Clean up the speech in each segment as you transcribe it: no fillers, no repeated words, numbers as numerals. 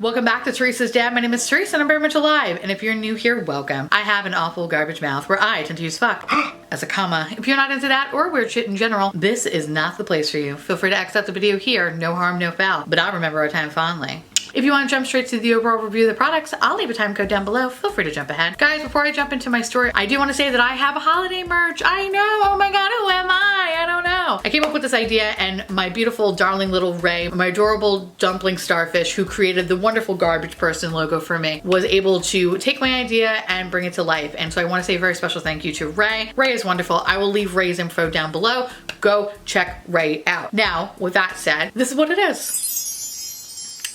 Welcome back to Theresa.is.Dead. My name is Theresa and I'm very much alive. And if you're new here, welcome. I have an awful garbage mouth where I tend to use fuck as a comma. If you're not into that or weird shit in general, this is not the place for you. Feel free to exit the video here. No harm, no foul. But I'll remember our time fondly. If you want to jump straight to the overall review of the products, I'll leave a time code down below. Feel free to jump ahead. Guys, before I jump into my story, I do want to say that I have a holiday merch. I know. Oh my god, who am I? I don't know. I came up with this idea and my beautiful darling little Ray, my adorable dumpling starfish who created the wonderful garbage person logo for me, was able to take my idea and bring it to life. And so I want to say a very special thank you to Ray. Ray is wonderful. I will leave Ray's info down below. Go check Ray out. Now, with that said, this is what it is.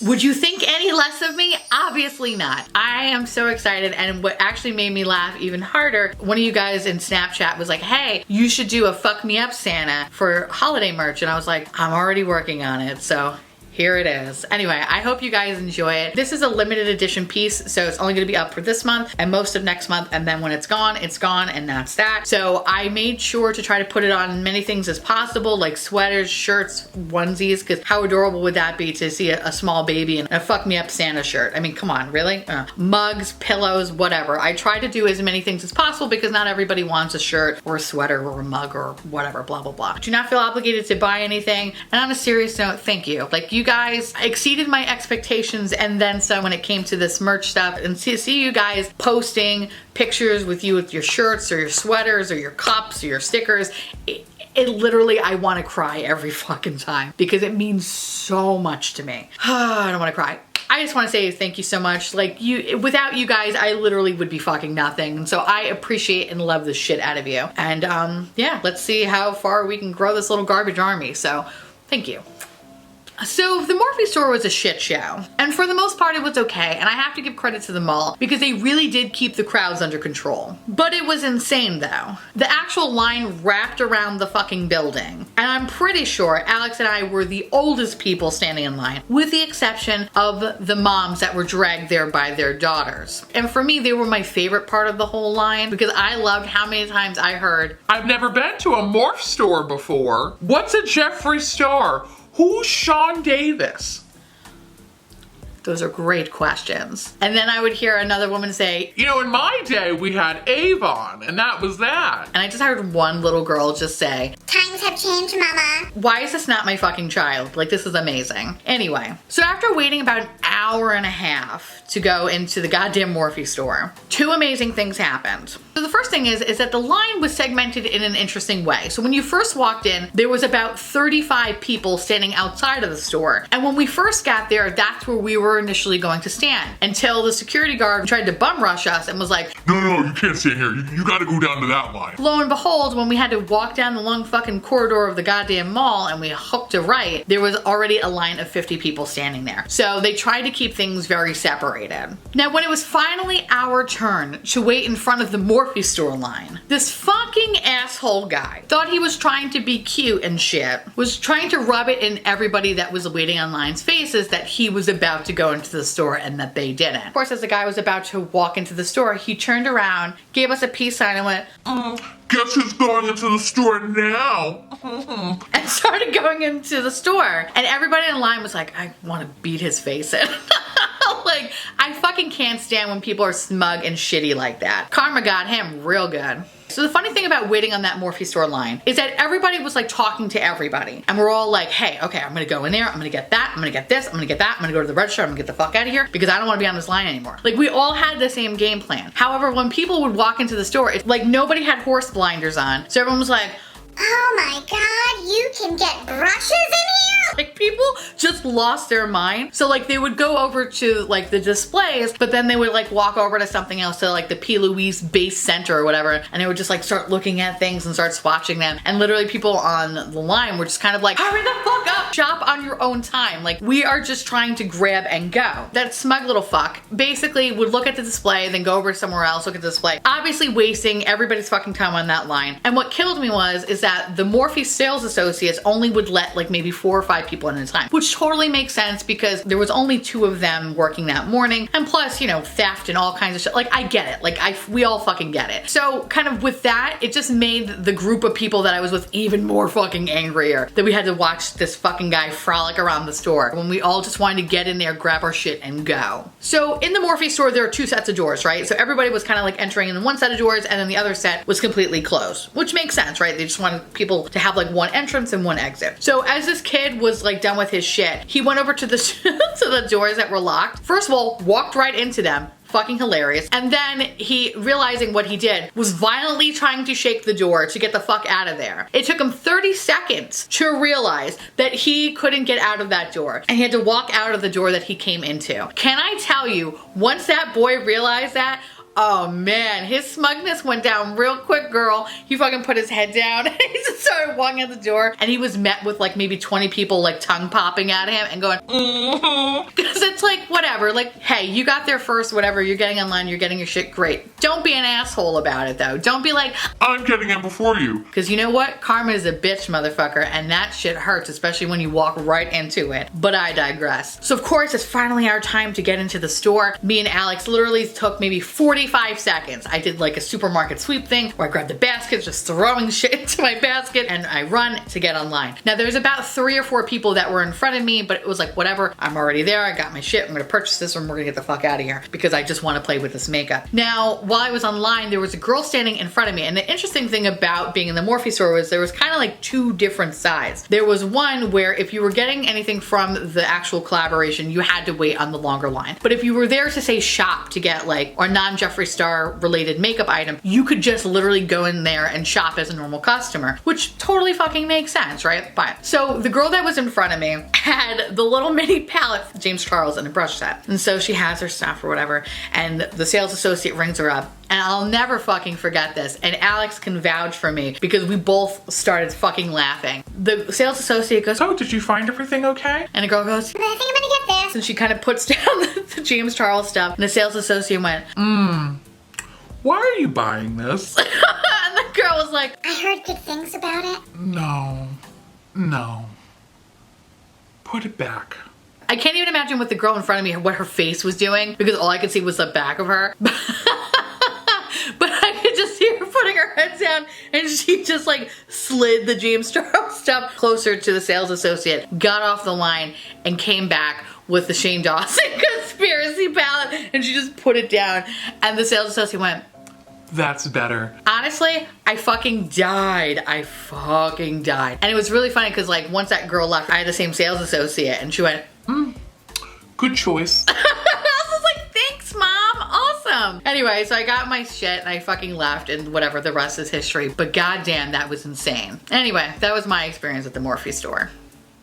Would you think any less of me? Obviously not. I am so excited, and what actually made me laugh even harder, one of you guys in Snapchat was like, hey, you should do a fuck me up Santa for holiday merch, and I was like, I'm already working on it, so here it is. Anyway, I hope you guys enjoy it. This is a limited edition piece, so it's only gonna be up for this month and most of next month, and then when it's gone, and that's that. So I made sure to try to put it on many things as possible, like sweaters, shirts, onesies, because how adorable would that be to see a small baby in a fuck me up Santa shirt? I mean, come on, really? Mugs, pillows, whatever. I try to do as many things as possible because not everybody wants a shirt or a sweater or a mug or whatever, blah, blah, blah. Do not feel obligated to buy anything. And on a serious note, thank you. Like, you guys exceeded my expectations and then some when it came to this merch stuff, and see you guys posting pictures with you with your shirts or your sweaters or your cups or your stickers. It literally, I want to cry every fucking time because it means so much to me. I don't want to cry. I just want to say thank you so much. Like, without you guys, I literally would be fucking nothing. And so I appreciate and love the shit out of you. And yeah, let's see how far we can grow this little garbage army. So thank you. So the Morphe store was a shit show, and for the most part it was okay, and I have to give credit to the mall because they really did keep the crowds under control. But it was insane though. The actual line wrapped around the fucking building, and I'm pretty sure Alex and I were the oldest people standing in line, with the exception of the moms that were dragged there by their daughters. And for me, they were my favorite part of the whole line because I loved how many times I heard, I've never been to a Morphe store before. What's a Jeffree store? Who's Sean Davis? Those are great questions. And then I would hear another woman say, you know, in my day we had Avon, and that was that. And I just heard one little girl just say, times have changed, mama. Why is this not my fucking child? Like, this is amazing. Anyway, so after waiting about an hour and a half to go into the goddamn Morphe store, two amazing things happened. So the first thing is that the line was segmented in an interesting way. So when you first walked in, there was about 35 people standing outside of the store. And when we first got there, that's where we were initially going to stand, until the security guard tried to bum rush us and was like, no, you can't stand here. You gotta go down to that line. Lo and behold, when we had to walk down the long fucking corridor of the goddamn mall and we hooked a right, there was already a line of 50 people standing there. So they tried to keep things very separated. Now, when it was finally our turn to wait in front of the Morphe store line, this fucking asshole guy thought he was trying to be cute and shit, was trying to rub it in everybody that was waiting on line's faces that he was about to go into the store and that they didn't. Of course, as the guy was about to walk into the store, he turned around, gave us a peace sign and went, guess who's going into the store now? and started going into the store. And everybody in line was like, I want to beat his face in. Like, I fucking can't stand when people are smug and shitty like that. Karma got him real good. So the funny thing about waiting on that Morphe store line is that everybody was like talking to everybody. And we're all like, hey, okay, I'm gonna go in there, I'm gonna get that, I'm gonna get this, I'm gonna get that, I'm gonna go to the register, I'm gonna get the fuck out of here because I don't wanna be on this line anymore. Like, we all had the same game plan. However, when people would walk into the store, it's like nobody had horse blinders on. So everyone was like, oh my god, you can get brushes in here? Like, people just lost their mind. So like, they would go over to like the displays, but then they would like walk over to something else, to like the P. Louise Base Center or whatever, and they would just like start looking at things and start swatching them. And literally people on the line were just kind of like, hurry the fuck up, shop on your own time. Like, we are just trying to grab and go. That smug little fuck basically would look at the display, then go over somewhere else, look at the display, obviously wasting everybody's fucking time on that line. And what killed me is that the Morphe sales associates only would let like maybe 4 or 5 people in a time, which totally makes sense because there was only 2 of them working that morning. And plus, you know, theft and all kinds of shit. Like, I get it. Like, we all fucking get it. So kind of with that, it just made the group of people that I was with even more fucking angrier that we had to watch this fucking guy frolic around the store when we all just wanted to get in there, grab our shit and go. So in the Morphe store, there are 2 sets of doors, right? So everybody was kind of like entering in one set of doors and then the other set was completely closed, which makes sense, right? They just wanted people to have like one entrance and one exit. So as this kid was like done with his shit, he went over to the to the doors that were locked. First of all, walked right into them. Fucking hilarious. And then he, realizing what he did, was violently trying to shake the door to get the fuck out of there. It took him 30 seconds to realize that he couldn't get out of that door and he had to walk out of the door that he came into. Can I tell you, once that boy realized that, oh man, his smugness went down real quick, girl. He fucking put his head down and he just started walking out the door and he was met with like maybe 20 people like tongue popping at him and going, because it's like, whatever, like, hey, you got there first, whatever, you're getting in line, you're getting your shit, great. Don't be an asshole about it though. Don't be like, I'm getting in before you. because you know what? Karma is a bitch, motherfucker, and that shit hurts, especially when you walk right into it. But I digress. So of course, it's finally our time to get into the store. Me and Alex literally took maybe 45 seconds. I did like a supermarket sweep thing where I grabbed the basket, just throwing shit into my basket, and I run to get online. Now there's about 3 or 4 people that were in front of me, but it was like, whatever, I'm already there, I got my shit, I'm gonna purchase this and we're gonna get the fuck out of here because I just wanna play with this makeup. Now, while I was online, there was a girl standing in front of me, and the interesting thing about being in the Morphe store was there was kind of like 2 different sides. There was one where if you were getting anything from the actual collaboration, you had to wait on the longer line. But if you were there to say shop to get like, or non-Jeffree Star related makeup item, you could just literally go in there and shop as a normal customer, which totally fucking makes sense, right? But so the girl that was in front of me had the little mini palette from James Charles and a brush set. And so she has her stuff or whatever, and the sales associate rings her up. And I'll never fucking forget this. And Alex can vouch for me because we both started fucking laughing. The sales associate goes, So, did you find everything okay? and the girl goes, I think I'm gonna get this. and she kind of puts down the James Charles stuff. And the sales associate went, Why are you buying this? and the girl was like, I heard good things about it. No. No. Put it back. I can't even imagine what the girl in front of me, what her face was doing, because all I could see was the back of her. But I could just see her putting her head down and she just like slid the James Charles stuff closer to the sales associate, got off the line and came back with the Shane Dawson conspiracy palette and she just put it down and the sales associate went, That's better. honestly, I fucking died. I fucking died. And it was really funny because like once that girl left, I had the same sales associate and she went, Good choice. I was like, thanks, Mom. Awesome. Anyway, so I got my shit and I fucking left and whatever, the rest is history. But goddamn, that was insane. Anyway, that was my experience at the Morphe store.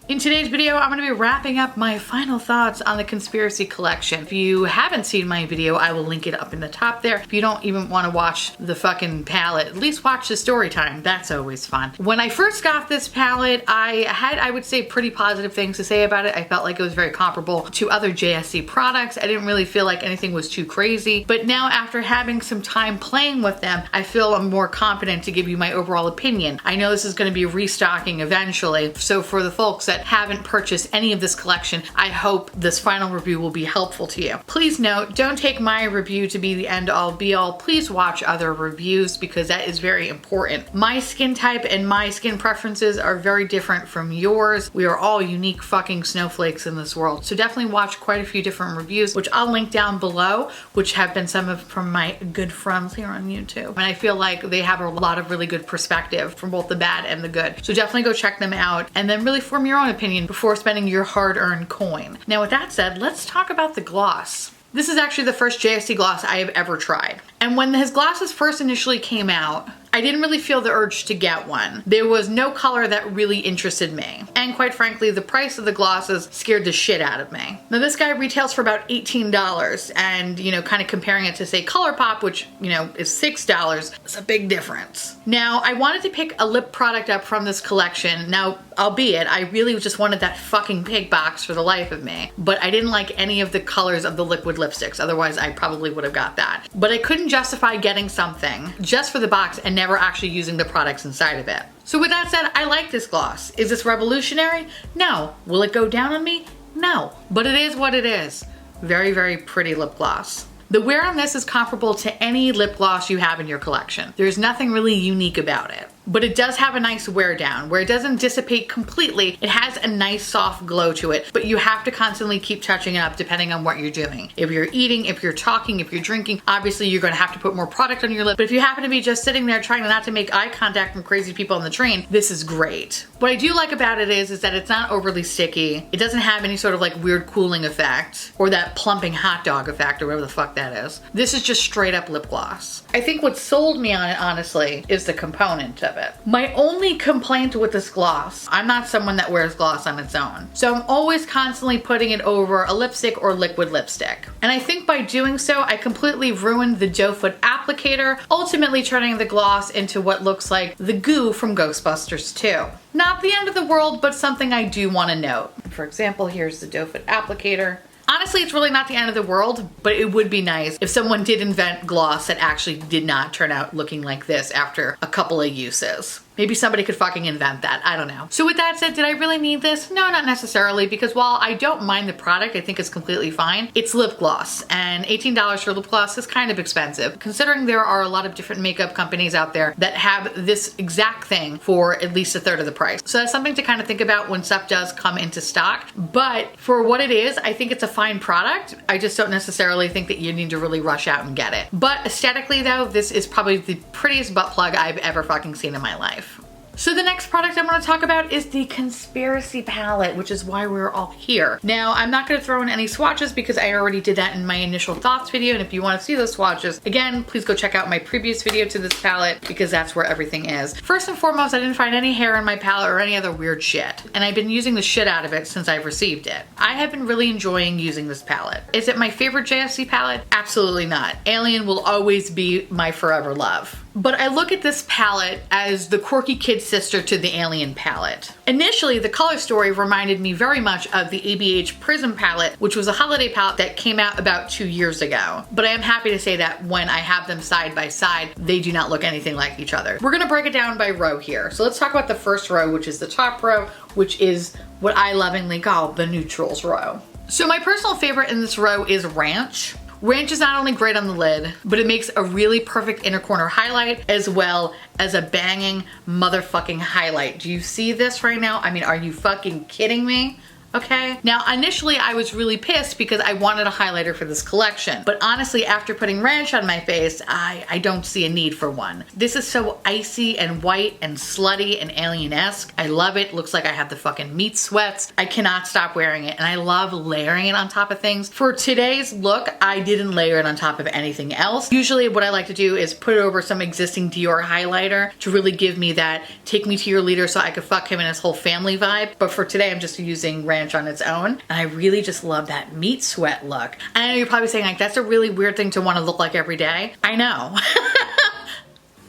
In today's video, I'm gonna be wrapping up my final thoughts on the conspiracy collection. If you haven't seen my video, I will link it up in the top there. If you don't even wanna watch the fucking palette, at least watch the story time. That's always fun. When I first got this palette, I had, I would say, pretty positive things to say about it. I felt like it was very comparable to other JSC products. I didn't really feel like anything was too crazy. But now after having some time playing with them, I feel I'm more confident to give you my overall opinion. I know this is gonna be restocking eventually. So for the folks that haven't purchased any of this collection, I hope this final review will be helpful to you. Please note, don't take my review to be the end all be all. Please watch other reviews because that is very important. My skin type and my skin preferences are very different from yours. We are all unique fucking snowflakes in this world. So definitely watch quite a few different reviews, which I'll link down below, which have been some of from my good friends here on YouTube. And I feel like they have a lot of really good perspective from both the bad and the good. So definitely go check them out and then really form your own opinion before spending your hard-earned coin. Now with that said, let's talk about the gloss. This is actually the first JSC gloss I have ever tried. And when his glosses first initially came out, I didn't really feel the urge to get one. There was no color that really interested me. And quite frankly, the price of the glosses scared the shit out of me. Now this guy retails for about $18 and, you know, kind of comparing it to say ColourPop, which, you know, is $6, it's a big difference. Now I wanted to pick a lip product up from this collection. Now, albeit I really just wanted that fucking pig box for the life of me, but I didn't like any of the colors of the liquid lipsticks. Otherwise I probably would have got that. But I couldn't justify getting something just for the box and never actually using the products inside of it. So with that said, I like this gloss. Is this revolutionary? No. Will it go down on me? No. But it is what it is. Very, very pretty lip gloss. The wear on this is comparable to any lip gloss you have in your collection. There's nothing really unique about it. But it does have a nice wear down where it doesn't dissipate completely. It has a nice soft glow to it, but you have to constantly keep touching it up depending on what you're doing. If you're eating, if you're talking, if you're drinking, obviously you're gonna have to put more product on your lip. But if you happen to be just sitting there trying not to make eye contact from crazy people on the train, this is great. What I do like about it is that it's not overly sticky. It doesn't have any sort of like weird cooling effect or that plumping hot dog effect or whatever the fuck that is. This is just straight up lip gloss. I think what sold me on it, honestly, is the component of it. My only complaint with this gloss, I'm not someone that wears gloss on its own. So I'm always constantly putting it over a lipstick or liquid lipstick. And I think by doing so, I completely ruined the doe foot applicator, ultimately turning the gloss into what looks like the goo from Ghostbusters 2. Not the end of the world, but something I do want to note. For example, here's the doe foot applicator. Honestly, it's really not the end of the world, but it would be nice if someone did invent gloss that actually did not turn out looking like this after a couple of uses. Maybe somebody could fucking invent that. I don't know. So with that said, did I really need this? No, not necessarily, because while I don't mind the product, I think it's completely fine. It's lip gloss, and $18 for lip gloss is kind of expensive, considering there are a lot of different makeup companies out there that have this exact thing for at least a third of the price. So that's something to kind of think about when stuff does come into stock. But for what it is, I think it's a fine product. I just don't necessarily think that you need to really rush out and get it. But aesthetically though, this is probably the prettiest butt plug I've ever fucking seen in my life. So the next product I want to talk about is the Conspiracy palette, which is why we're all here. Now, I'm not going to throw in any swatches because I already did that in my initial thoughts video, and if you want to see those swatches, again, please go check out my previous video to this palette because that's where everything is. First and foremost, I didn't find any hair in my palette or any other weird shit, and I've been using the shit out of it since I've received it. I have been really enjoying using this palette. Is it my favorite JFC palette? Absolutely not. Alien will always be my forever love. But I look at this palette as the quirky kid sister to the Alien palette. Initially, the color story reminded me very much of the ABH Prism palette, which was a holiday palette that came out about 2 years ago. But I am happy to say that when I have them side by side, they do not look anything like each other. We're gonna break it down by row here. So let's talk about the first row, which is the top row, which is what I lovingly call the neutrals row. So my personal favorite in this row is Ranch. Ranch is not only great on the lid, but it makes a really perfect inner corner highlight as well as a banging motherfucking highlight. Do you see this right now? I mean, are you fucking kidding me? Okay. Now, initially I was really pissed because I wanted a highlighter for this collection. But honestly, after putting Ranch on my face, I don't see a need for one. This is so icy and white and slutty and alien-esque. I love it. Looks like I have the fucking meat sweats. I cannot stop wearing it. And I love layering it on top of things. For today's look, I didn't layer it on top of anything else. Usually what I like to do is put it over some existing Dior highlighter to really give me that take me to your leader so I could fuck him and his whole family vibe. But for today, I'm just using Ranch on its own, and I really just love that meat sweat look. I know you're probably saying like that's a really weird thing to want to look like every day. I know.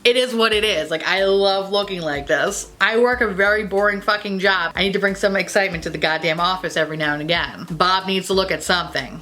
It is what it is. Like, I love looking like this. I work a very boring fucking job. I need to bring some excitement to the goddamn office every now and again. Bob needs to look at something.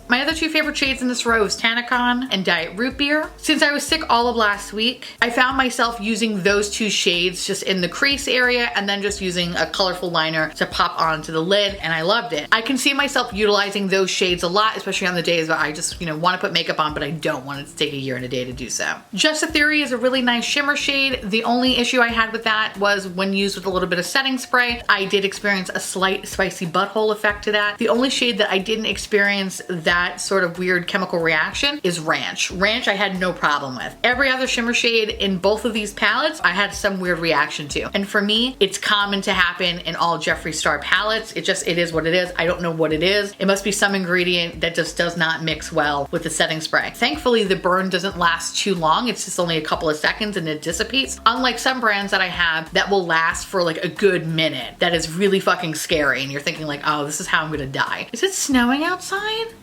My other two favorite shades in this row is Tanacon and Diet Root Beer. Since I was sick all of last week, I found myself using those two shades just in the crease area and then just using a colorful liner to pop onto the lid, and I loved it. I can see myself utilizing those shades a lot, especially on the days that I just, want to put makeup on, but I don't want it to take a year and a day to do so. Just a Theory is a really nice shimmer shade. The only issue I had with that was when used with a little bit of setting spray, I did experience a slight spicy butthole effect to that. The only shade that I didn't experience that sort of weird chemical reaction is Ranch. Ranch I had no problem with. Every other shimmer shade in both of these palettes I had some weird reaction to. And for me, it's common to happen in all Jeffree Star palettes. It is what it is. I don't know what it is. It must be some ingredient that just does not mix well with the setting spray. Thankfully, the burn doesn't last too long. It's just only a couple of seconds and it dissipates. Unlike some brands that I have that will last for like a good minute. That is really fucking scary and you're thinking like, oh, this is how I'm gonna die. Is it snowing outside?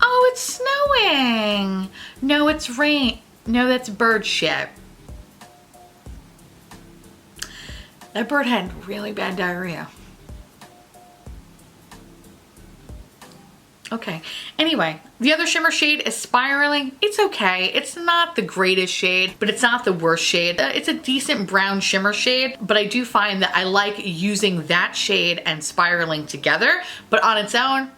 Oh, it's snowing. No, it's rain. No, that's bird shit. That bird had really bad diarrhea. Okay. Anyway, the other shimmer shade is Spiraling. It's okay. It's not the greatest shade, but it's not the worst shade. It's a decent brown shimmer shade, but I do find that I like using that shade and Spiraling together, but on its own,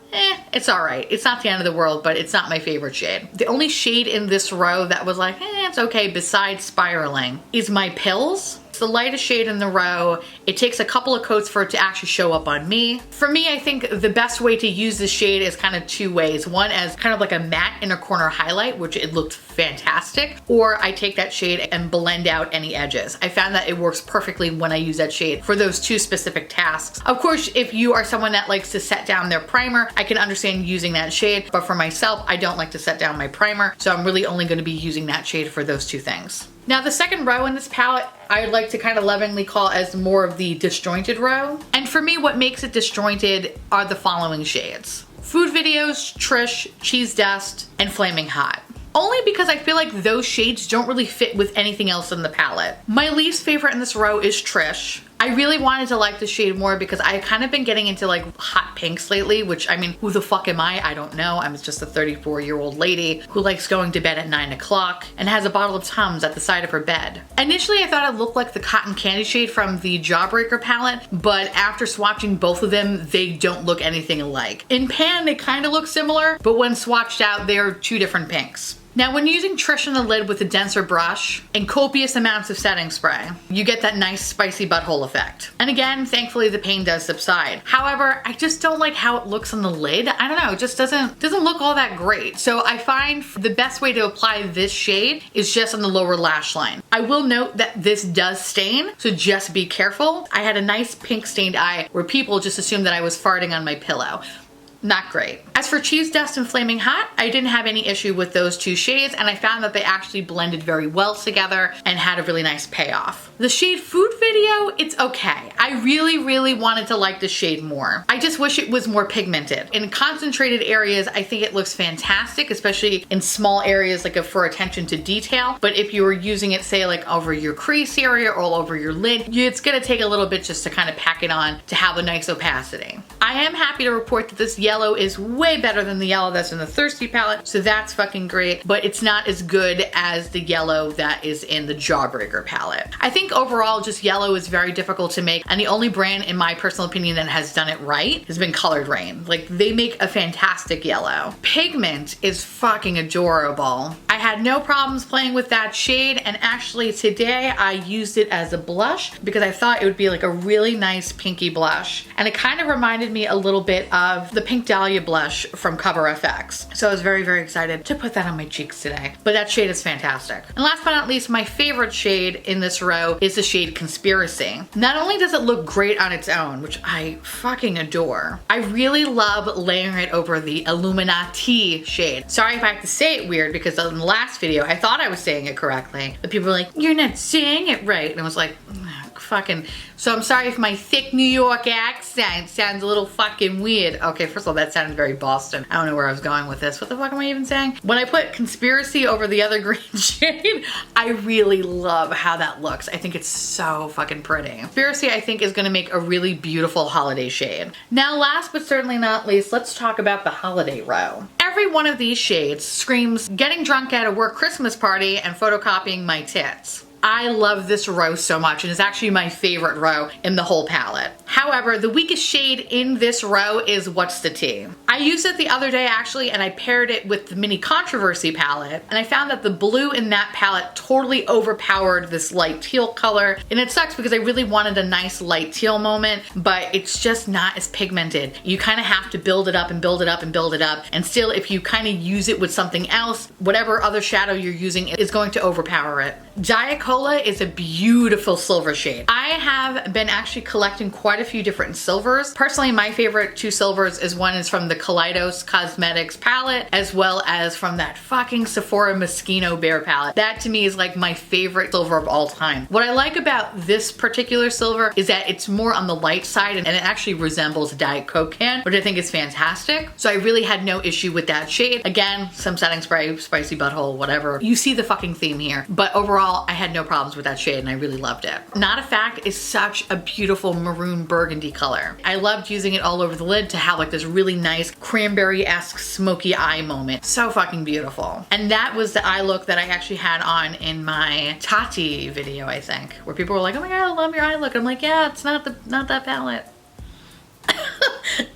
it's all right. It's not the end of the world, but it's not my favorite shade. The only shade in this row that was like, it's okay besides Spiraling is My Pills. It's the lightest shade in the row. It takes a couple of coats for it to actually show up on me. For me, I think the best way to use this shade is kind of two ways. One as kind of like a matte inner corner highlight, which it looked fantastic, or I take that shade and blend out any edges. I found that it works perfectly when I use that shade for those two specific tasks. Of course, if you are someone that likes to set down their primer, I can understand using that shade, but for myself, I don't like to set down my primer, so I'm really only going to be using that shade for those two things. Now the second row in this palette, I like to kind of lovingly call as more of the disjointed row. And for me, what makes it disjointed are the following shades: Food Videos, Trish, Cheese Dust, and Flaming Hot. Only because I feel like those shades don't really fit with anything else in the palette. My least favorite in this row is Trish. I really wanted to like this shade more because I kind of been getting into like hot pinks lately, which I mean, who the fuck am I? I don't know. I'm just a 34-year-old lady who likes going to bed at 9 o'clock and has a bottle of Tums at the side of her bed. Initially, I thought it looked like the Cotton Candy shade from the Jawbreaker palette, but after swatching both of them, they don't look anything alike. In pan, they kind of look similar, but when swatched out, they're two different pinks. Now, when using Trish in the lid with a denser brush and copious amounts of setting spray, you get that nice spicy butthole effect. And again, thankfully the pain does subside. However, I just don't like how it looks on the lid. I don't know, it just doesn't look all that great. So I find the best way to apply this shade is just on the lower lash line. I will note that this does stain, so just be careful. I had a nice pink stained eye where people just assumed that I was farting on my pillow. Not great. As for Cheese Dust and Flaming Hot, I didn't have any issue with those two shades, and I found that they actually blended very well together and had a really nice payoff. The shade Food Video, it's okay. I really wanted to like the shade more. I just wish it was more pigmented. In concentrated areas, I think it looks fantastic, especially in small areas like for attention to detail. But if you were using it, say like over your crease area or all over your lid, it's gonna take a little bit just to kind of pack it on to have a nice opacity. I am happy to report that this yellow is way better than the yellow that's in the Thirsty palette, so that's fucking great, but it's not as good as the yellow that is in the Jawbreaker palette. I think overall just yellow is very difficult to make, and the only brand in my personal opinion that has done it right has been Colored Rain. Like, they make a fantastic yellow. Pigment is fucking adorable. I had no problems playing with that shade, and actually today I used it as a blush because I thought it would be like a really nice pinky blush, and it kind of reminded me a little bit of the Pink Dahlia blush from Cover FX. So I was very excited to put that on my cheeks today. But that shade is fantastic. And last but not least, my favorite shade in this row is the shade Conspiracy. Not only does it look great on its own, which I fucking adore, I really love layering it over the Illuminati shade. Sorry if I have to say it weird, because in the last video I thought I was saying it correctly, but people were like, you're not saying it right. And I was like, fucking, so I'm sorry if my thick New York accent sounds a little fucking weird. Okay, first of all, that sounded very Boston. I don't know where I was going with this. What the fuck am I even saying? When I put Conspiracy over the other green shade, I really love how that looks. I think it's so fucking pretty. Conspiracy, I think, is gonna make a really beautiful holiday shade. Now, last but certainly not least, let's talk about the holiday row. Every one of these shades screams getting drunk at a work Christmas party and photocopying my tits. I love this row so much, and it's actually my favorite row in the whole palette. However, the weakest shade in this row is What's the Tea. I used it the other day actually, and I paired it with the Mini Controversy palette, and I found that the blue in that palette totally overpowered this light teal color, and it sucks because I really wanted a nice light teal moment, but it's just not as pigmented. You kind of have to build it up and build it up and build it up, and still if you kind of use it with something else, whatever other shadow you're using is going to overpower it. Diet Cola is a beautiful silver shade. I have been actually collecting quite a few different silvers. Personally, my favorite two silvers is one is from the Kaleidos Cosmetics palette, as well as from that fucking Sephora Moschino Bear palette. That to me is like my favorite silver of all time. What I like about this particular silver is that it's more on the light side, and it actually resembles a Diet Coke can, which I think is fantastic. So I really had no issue with that shade. Again, some setting spray, spicy butthole, whatever. You see the fucking theme here. But overall, I had no problems with that shade, and I really loved it. Not a Fact is such a beautiful maroon burgundy color. I loved using it all over the lid to have like this really nice cranberry-esque smoky eye moment. So fucking beautiful. And that was the eye look that I actually had on in my Tati video, I think, where people were like, oh my God, I love your eye look. I'm like, yeah, it's not that palette.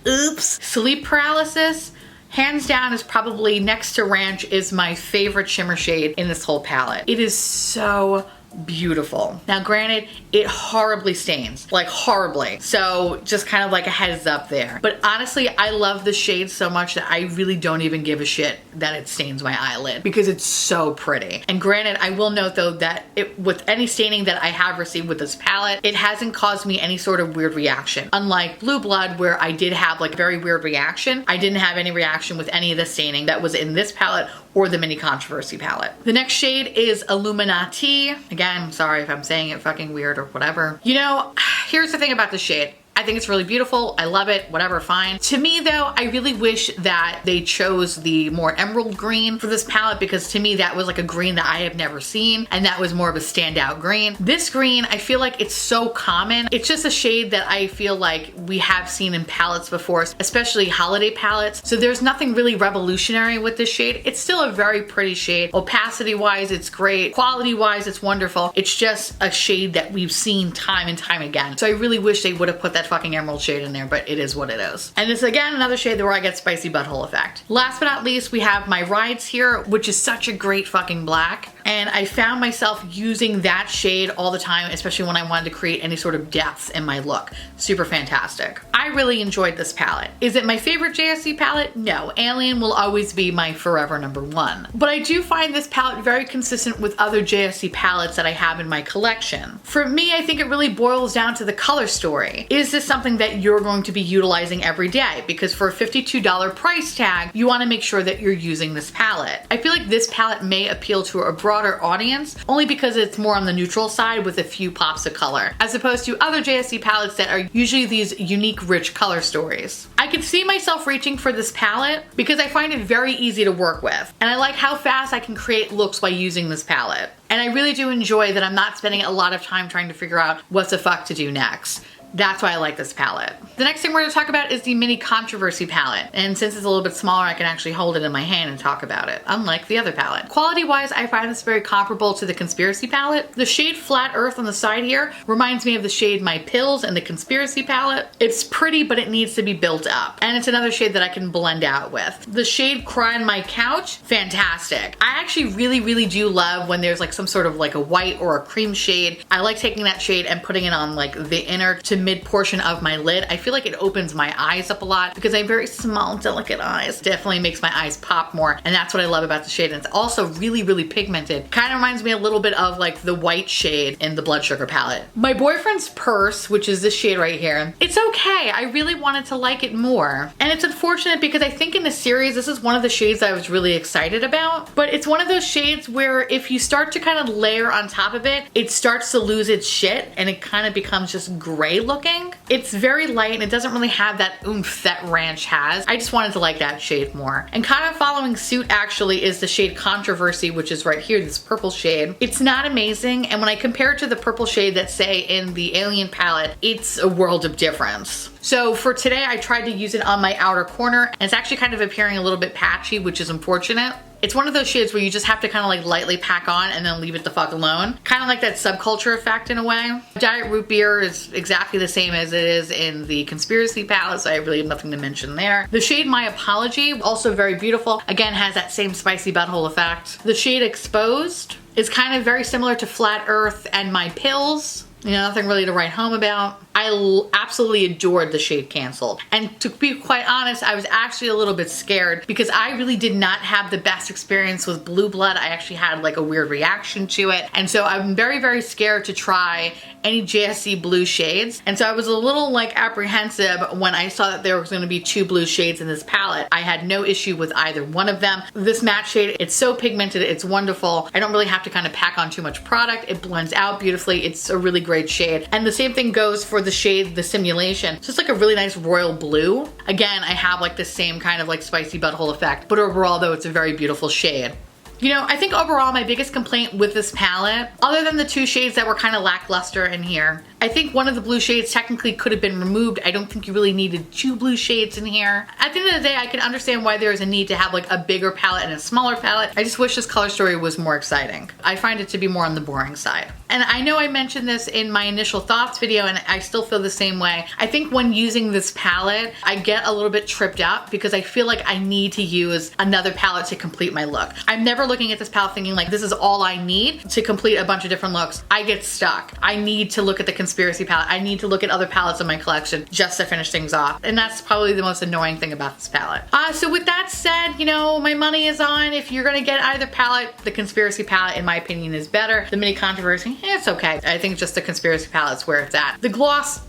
Oops. Sleep paralysis, hands down, is probably next to Ranch is my favorite shimmer shade in this whole palette. It is so beautiful. Now granted, it horribly stains, like horribly. So just kind of like a heads up there. But honestly, I love the shade so much that I really don't even give a shit that it stains my eyelid because it's so pretty. And granted, I will note though that with any staining that I have received with this palette, it hasn't caused me any sort of weird reaction. Unlike Blue Blood, where I did have like a very weird reaction, I didn't have any reaction with any of the staining that was in this palette or the Mini Controversy palette. The next shade is Illuminati. Again, I'm sorry if I'm saying it fucking weird or whatever. You know, here's the thing about the shade. I think it's really beautiful. I love it, whatever, fine. To me though, I really wish that they chose the more emerald green for this palette because to me that was like a green that I have never seen and that was more of a standout green. This green, I feel like it's so common. It's just a shade that I feel like we have seen in palettes before, especially holiday palettes. So there's nothing really revolutionary with this shade. It's still a very pretty shade. Opacity wise, it's great. Quality wise, it's wonderful. It's just a shade that we've seen time and time again. So I really wish they would have put that fucking emerald shade in there, but it is what it is. And this again, another shade where I get spicy butthole effect. Last but not least, we have my Rides here, which is such a great fucking black. And I found myself using that shade all the time, especially when I wanted to create any sort of depth in my look. Super fantastic. I really enjoyed this palette. Is it my favorite JSC palette? No. Alien will always be my forever #1. But I do find this palette very consistent with other JSC palettes that I have in my collection. For me, I think it really boils down to the color story. Is this something that you're going to be utilizing every day? Because for a $52 price tag, you want to make sure that you're using this palette. I feel like this palette may appeal to a broader audience only because it's more on the neutral side with a few pops of color, as opposed to other JSC palettes that are usually these unique, rich color stories. I could see myself reaching for this palette because I find it very easy to work with, and I like how fast I can create looks by using this palette. And I really do enjoy that I'm not spending a lot of time trying to figure out what the fuck to do next. That's why I like this palette. The next thing we're going to talk about is the Mini Controversy palette. And since it's a little bit smaller, I can actually hold it in my hand and talk about it, unlike the other palette. Quality-wise, I find this very comparable to the Conspiracy palette. The shade Flat Earth on the side here reminds me of the shade My Pills and the Conspiracy palette. It's pretty, but it needs to be built up. And it's another shade that I can blend out with. The shade Cry on My Couch, fantastic. I actually really do love when there's like some sort of like a white or a cream shade. I like taking that shade and putting it on like the inner to mid portion of my lid. I feel like it opens my eyes up a lot because I have very small, delicate eyes. Definitely makes my eyes pop more, and that's what I love about the shade. And it's also really pigmented. Kind of reminds me a little bit of like the white shade in the Blood Sugar palette. My Boyfriend's Purse, which is this shade right here, it's okay. I really wanted to like it more. And it's unfortunate because I think in the series, this is one of the shades I was really excited about, but it's one of those shades where if you start to kind of layer on top of it, it starts to lose its shit and it kind of becomes just gray looking. It's very light and it doesn't really have that oomph that Ranch has. I just wanted to like that shade more. And kind of following suit actually is the shade Controversy, which is right here, this purple shade. It's not amazing, and when I compare it to the purple shade that say in the Alien palette, it's a world of difference. So for today, I tried to use it on my outer corner, and it's actually kind of appearing a little bit patchy, which is unfortunate. It's one of those shades where you just have to kind of like lightly pack on and then leave it the fuck alone. Kind of like that subculture effect in a way. Diet Root Beer is exactly the same as it is in the Conspiracy palette, so I really have nothing to mention there. The shade My Apology, also very beautiful. Again, has that same spicy butthole effect. The shade Exposed is kind of very similar to Flat Earth and My Pills. You know, nothing really to write home about. I absolutely adored the shade Canceled. And to be quite honest, I was actually a little bit scared because I really did not have the best experience with Blue Blood. I actually had like a weird reaction to it. And so I'm very scared to try any JSC blue shades. And so I was a little like apprehensive when I saw that there was gonna be 2 blue shades in this palette. I had no issue with either one of them. This matte shade, it's so pigmented, it's wonderful. I don't really have to kind of pack on too much product. It blends out beautifully. It's a really great shade. And the same thing goes for the shade The Simulation. It's just like a really nice royal blue. Again, I have like the same kind of like spicy butthole effect, but overall though, it's a very beautiful shade. You know, I think overall my biggest complaint with this palette, other than the 2 shades that were kind of lackluster in here, I think one of the blue shades technically could have been removed. I don't think you really needed 2 blue shades in here. At the end of the day, I can understand why there is a need to have like a bigger palette and a smaller palette. I just wish this color story was more exciting. I find it to be more on the boring side. And I know I mentioned this in my initial thoughts video and I still feel the same way. I think when using this palette, I get a little bit tripped up because I feel like I need to use another palette to complete my look. I'm never looking at this palette thinking like this is all I need to complete a bunch of different looks. I get stuck. I need to look at the conspiracy palette. I need to look at other palettes in my collection just to finish things off. And that's probably the most annoying thing about this palette. So with that said, you know, my money is on if you're gonna get either palette, the conspiracy palette in my opinion is better. The mini controversy, it's okay. I think just the conspiracy palette's where it's at. The gloss,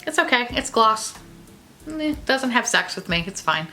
it's okay. It's gloss. It doesn't have sex with me. It's fine.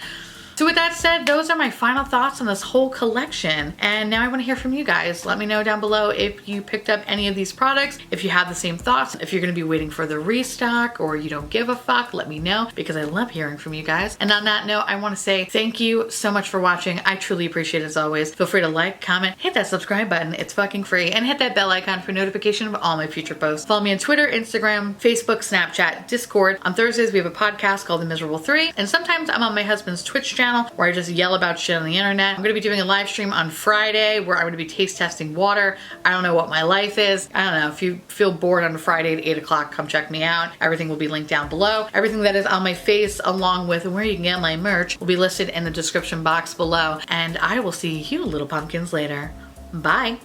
So with that said, those are my final thoughts on this whole collection. And now I want to hear from you guys. Let me know down below if you picked up any of these products, if you have the same thoughts, if you're going to be waiting for the restock or you don't give a fuck, let me know because I love hearing from you guys. And on that note, I want to say thank you so much for watching. I truly appreciate it as always. Feel free to like, comment, hit that subscribe button. It's fucking free. And hit that bell icon for notification of all my future posts. Follow me on Twitter, Instagram, Facebook, Snapchat, Discord. On Thursdays, we have a podcast called The Miserable 3. And sometimes I'm on my husband's Twitch channel where I just yell about shit on the internet. I'm gonna be doing a live stream on Friday where I'm gonna be taste testing water. I don't know what my life is. I don't know. If you feel bored on a Friday at 8 o'clock, come check me out. Everything will be linked down below. Everything that is on my face along with where you can get my merch will be listed in the description box below. And I will see you little pumpkins later. Bye.